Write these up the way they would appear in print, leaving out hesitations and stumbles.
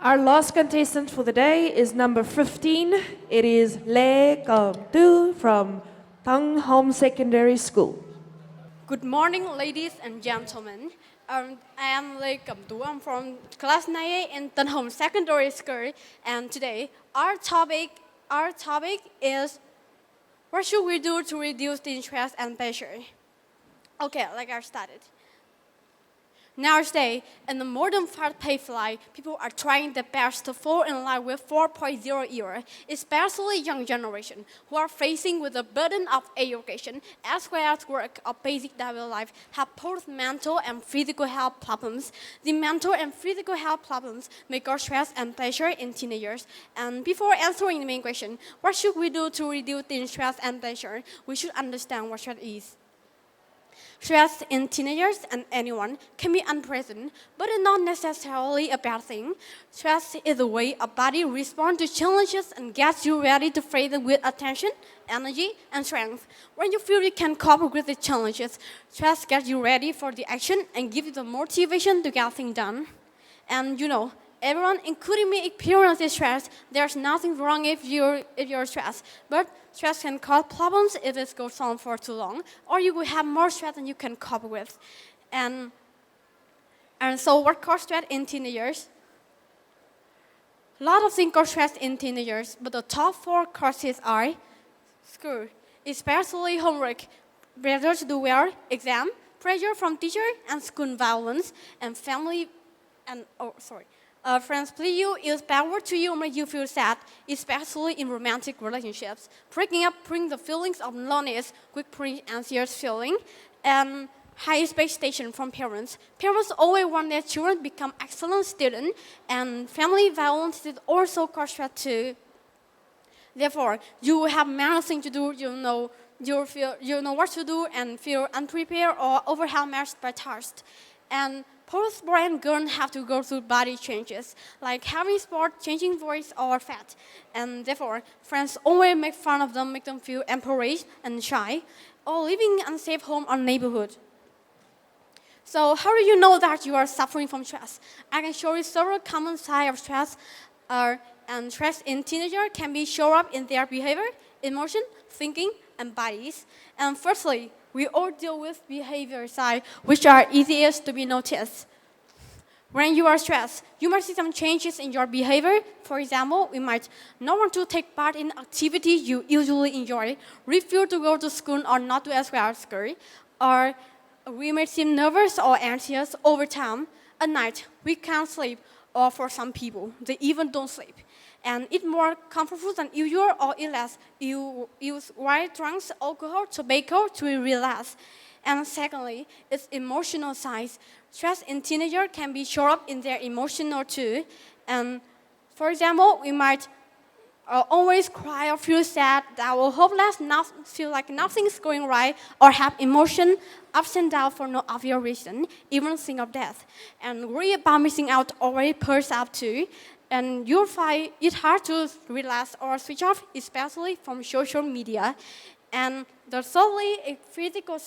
Our last contestant for the day is number 15. It is Lê Cẩm Tu from Thăng Home Secondary School. Good morning, ladies and gentlemen. I am Lê Cẩm Tu. I'm from class 9A in Tân Hồng Secondary School, and today our topic is what should we do to reduce the stress and pressure? Okay, let's get started. Nowadays, in the modern fast-paced life, people are trying their best to fall in line with 4.0 era, especially young generation who are facing with the burden of education as well as work or basic daily life have both mental and physical health problems. The mental and physical health problems may cause stress and pressure in teenagers. And before answering the main question, what should we do to reduce the stress and pressure? We should understand what stress is. Stress in teenagers and anyone can be unpleasant, but it's not necessarily a bad thing. Stress is the way a body responds to challenges and gets you ready to face them with attention, energy, and strength. When you feel you can cope with the challenges, stress gets you ready for the action and gives you the motivation to get things done. And everyone, including me, experiences stress. There's nothing wrong if you're stressed, but stress can cause problems if it goes on for too long, or you will have more stress than you can cope with. And so what causes stress in teenagers? A lot of things cause stress in teenagers, but the top 4 causes are school, especially homework, pressure to do well, exam, pressure from teacher, and school violence, and family, and friends please use bad words to you make you feel sad, especially in romantic relationships. Breaking up brings the feelings of loneliness, quick bring anxious feeling, and high expectation from parents. Parents always want their children to become excellent students, and family violence is also cause stress too. Therefore, you have many things to do. You know what to do, and feel unprepared or overwhelmed by tasks. And both boy and girl have to go through body changes, like having sport, changing voice, or fat. And therefore, friends always make fun of them, make them feel embarrassed and shy, or living in unsafe home or neighborhood. So how do you know that you are suffering from stress? I can show you several common signs of stress. And stress in teenagers can be show up in their behavior, emotion, thinking, and bodies. And firstly, we all deal with behavior side, which are easiest to be noticed. When you are stressed, you might see some changes in your behavior. For example, we might not want to take part in activities you usually enjoy, refuse to go to school or not to as well as school, or we may seem nervous or anxious over time. At night, we can't sleep, or for some people, they even don't sleep. And eat more comfort food than usual, or eat less. You use white drinks, alcohol, tobacco to relax. And secondly, it's emotional side. Stress in teenagers can be show up in their emotional too. And for example, we might always cry or feel sad, that will hopeless, not feel like nothing's going right, or have emotion ups and downs for no obvious reason, even think of death. And worry about missing out already pulls up too. And you'll find it hard to relax or switch off, especially from social media. And the thirdly is physical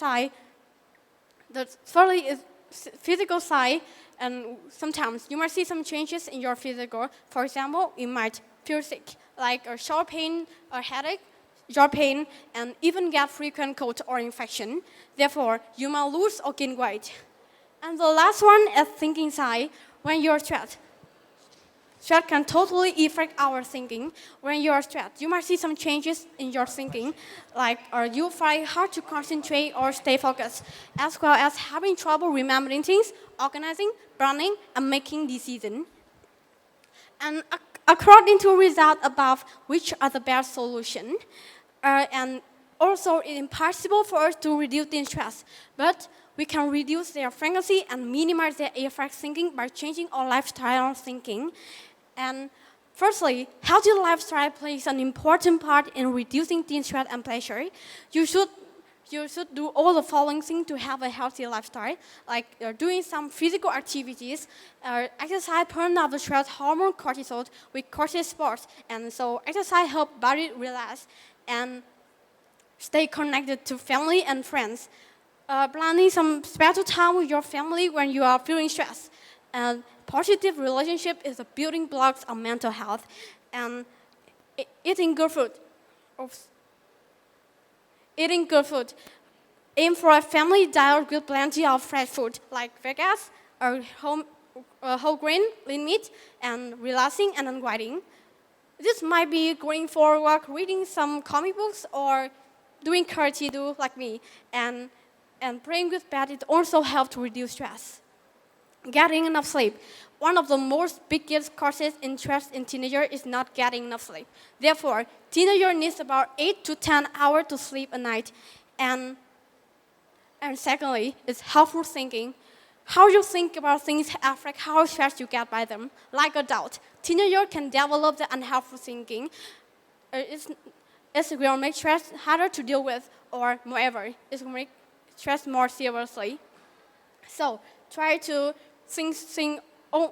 side. And sometimes you might see some changes in your physical. For example, you might feel sick, like a short pain, a headache, jaw pain, and even get frequent cold or infection. Therefore, you might lose or gain weight. And the last one is thinking side. When you're stressed, stress can totally affect our thinking. When you are stressed, you might see some changes in your thinking, like you find it hard to concentrate or stay focused, as well as having trouble remembering things, organizing, planning, and making decisions. And according to results above, which are the best solution, and also it's impossible for us to reduce the stress, but we can reduce their frequency and minimize their effect thinking by changing our lifestyle thinking. And firstly, healthy lifestyle plays an important part in reducing teen stress and pressure. You should do all the following things to have a healthy lifestyle, like doing some physical activities, exercise burn off the stress hormone cortisol with cortisol sports, and so exercise help body relax and stay connected to family and friends. Planning some special time with your family when you are feeling stressed. positive relationship is the building blocks of mental health, and eating good food. Oops. Eating good food. Aim for a family diet with plenty of fresh food like veggies or whole grain, lean meat, and relaxing and unwinding. This might be going for a walk, reading some comic books, or doing karate do like me. And praying with bed, it also helps to reduce stress. Getting enough sleep. One of the most biggest causes in stress in teenager is not getting enough sleep. Therefore, teenager needs about 8 to 10 hours to sleep a night. And secondly, it's helpful thinking. How you think about things affect how stressed you get by them. Like adult, teenager can develop the unhelpful thinking. It will make stress harder to deal with, or moreover, it will make stress more seriously. So try to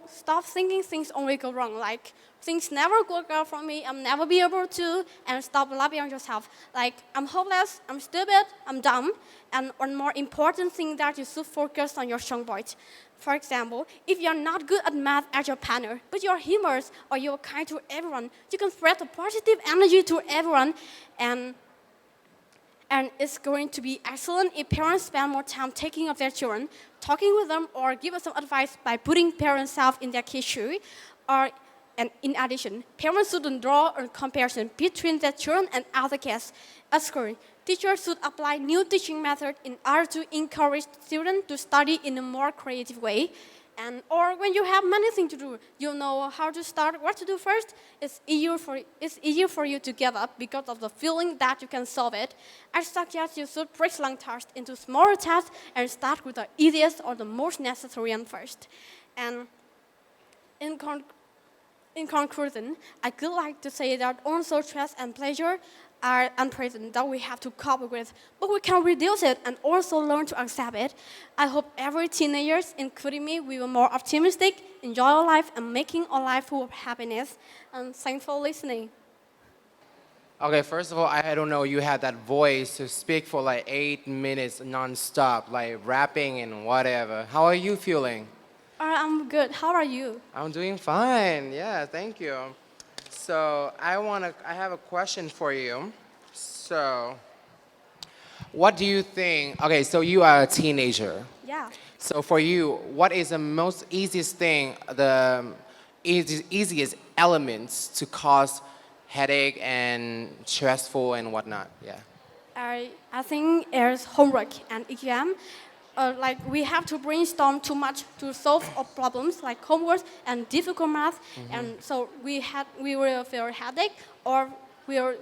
stop thinking things only go wrong. Like things never go well for me, I'll never be able to, and stop laughing at yourself. Like I'm hopeless, I'm stupid, I'm dumb. And one more important thing that you should focus on your strong points. For example, if you're not good at math as your partner, but you're humorous or you're kind to everyone, you can spread the positive energy to everyone, and it's going to be excellent if parents spend more time taking care of their children, talking with them, or give us some advice by putting parents' self in their kids' shoes. And in addition, parents shouldn't draw a comparison between their children and other kids. At school, teachers should apply new teaching methods in order to encourage students to study in a more creative way. Or when you have many things to do, you know how to start, what to do first. It's easier for you to give up because of the feeling that you can solve it. I suggest you should break long tasks into smaller tasks and start with the easiest or the most necessary one first. And in conclusion, I could like to say that also stress and pleasure are unpleasant that we have to cope with, but we can reduce it and also learn to accept it. I hope every teenager, including me, we will more optimistic, enjoy our life, and making our life full of happiness. And thanks for listening. Okay, first of all, I don't know, you had that voice to speak for like 8 minutes non-stop, like rapping and whatever. How are you feeling? I'm good. How are you? I'm doing fine. Yeah, thank you. So I have a question for you. So what do you think? Okay, so you are a teenager. Yeah. So for you, what is the most easiest thing, the easiest elements to cause headache and stressful and whatnot? Yeah. I think there's homework and exam. Like we have to brainstorm too much to solve our problems, like homework and difficult math, and so we will feel headache or we are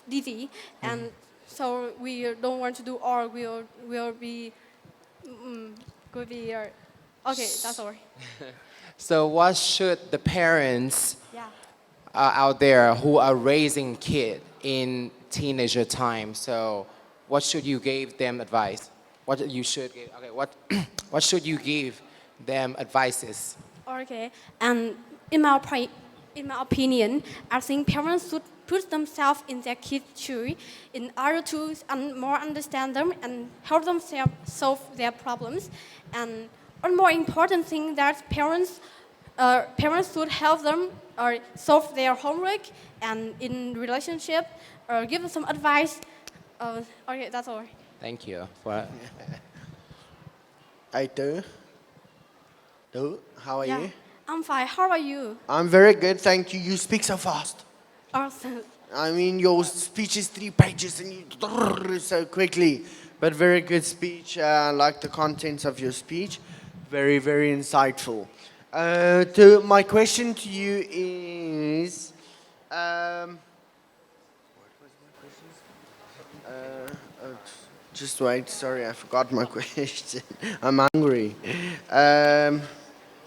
dizzy, and so we don't want to do, or will be could be. Okay, that's all. So what should the parents Yeah. out there who are raising kid in teenager time? So what should you give them advice? What you should give? Okay, what should you give them advices? Okay, and in my opinion, I think parents should put themselves in their kids' shoes in order to more understand them and help them solve their problems. And one more important thing that parents should help them or solve their homework and in relationship or give them some advice. Okay, that's all. Thank you. For Hey, Du, how are Yeah, you? I'm fine. How are you? I'm very good, thank you. You speak so fast. Awesome. I mean, your speech is 3 pages and you so quickly. But very good speech. I like the contents of your speech. Very, very insightful. My question to you is... what was my question? Just wait, sorry, I forgot my question. I'm hungry.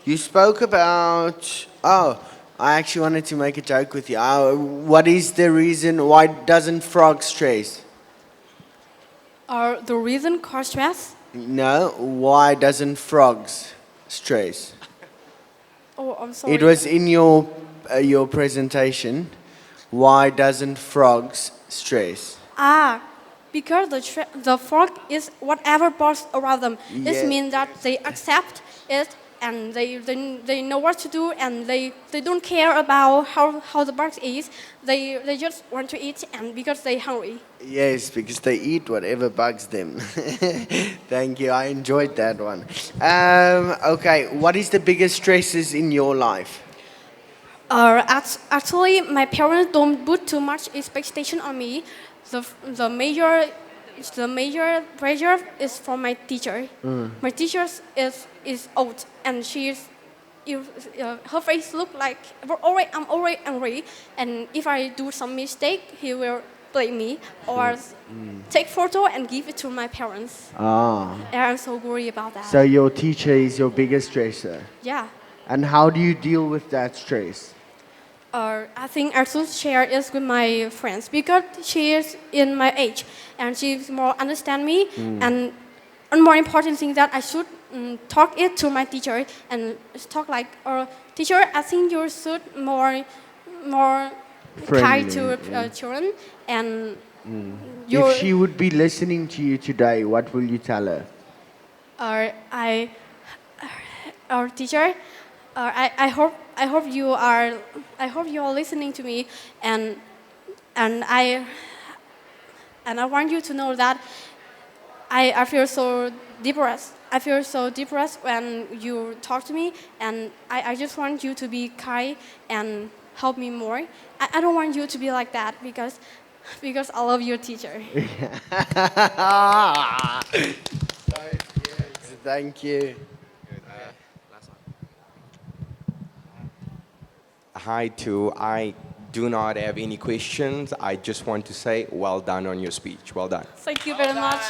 You spoke about... Oh, I actually wanted to make a joke with you. What is the reason why doesn't frog stress? The reason cause stress? No, why doesn't frogs stress? Oh, I'm sorry. It was in your presentation. Why doesn't frogs stress? Because the frog is whatever boss around them. Yeah. This means that they accept it and they know what to do, and they don't care about how the box is. They just want to eat, and because they're hungry. Yes, because they eat whatever bugs them. Thank you. I enjoyed that one. Okay, what is the biggest stresses in your life? Actually, my parents don't put too much expectation on me. The major pressure is from my teacher. My teacher is old, and her face look like I'm already angry, and if I do some mistake, he will blame me or take photo and give it to my parents. Ah, And I'm so worried about that. so your teacher is your biggest stressor. Yeah. And how do you deal with that stress? I think I should share it with my friends because she is in my age and she's more understand me. And more important thing that I should talk it to my teacher and talk like, teacher, I think you should more kind to Friendly, yeah. children, and If she would be listening to you today, what will you tell her? Our teacher, I hope you are listening to me, and I want you to know that I feel so depressed. I feel so depressed when you talk to me, and I just want you to be kind and help me more. I don't want you to be like that because I love your teacher. Thank you. Hi, too. I do not have any questions. I just want to say well done on your speech. Well done. Thank you very much.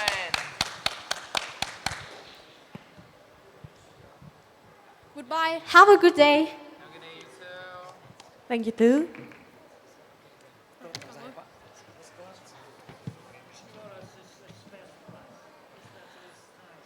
Goodbye. Have a good day. Thank you too.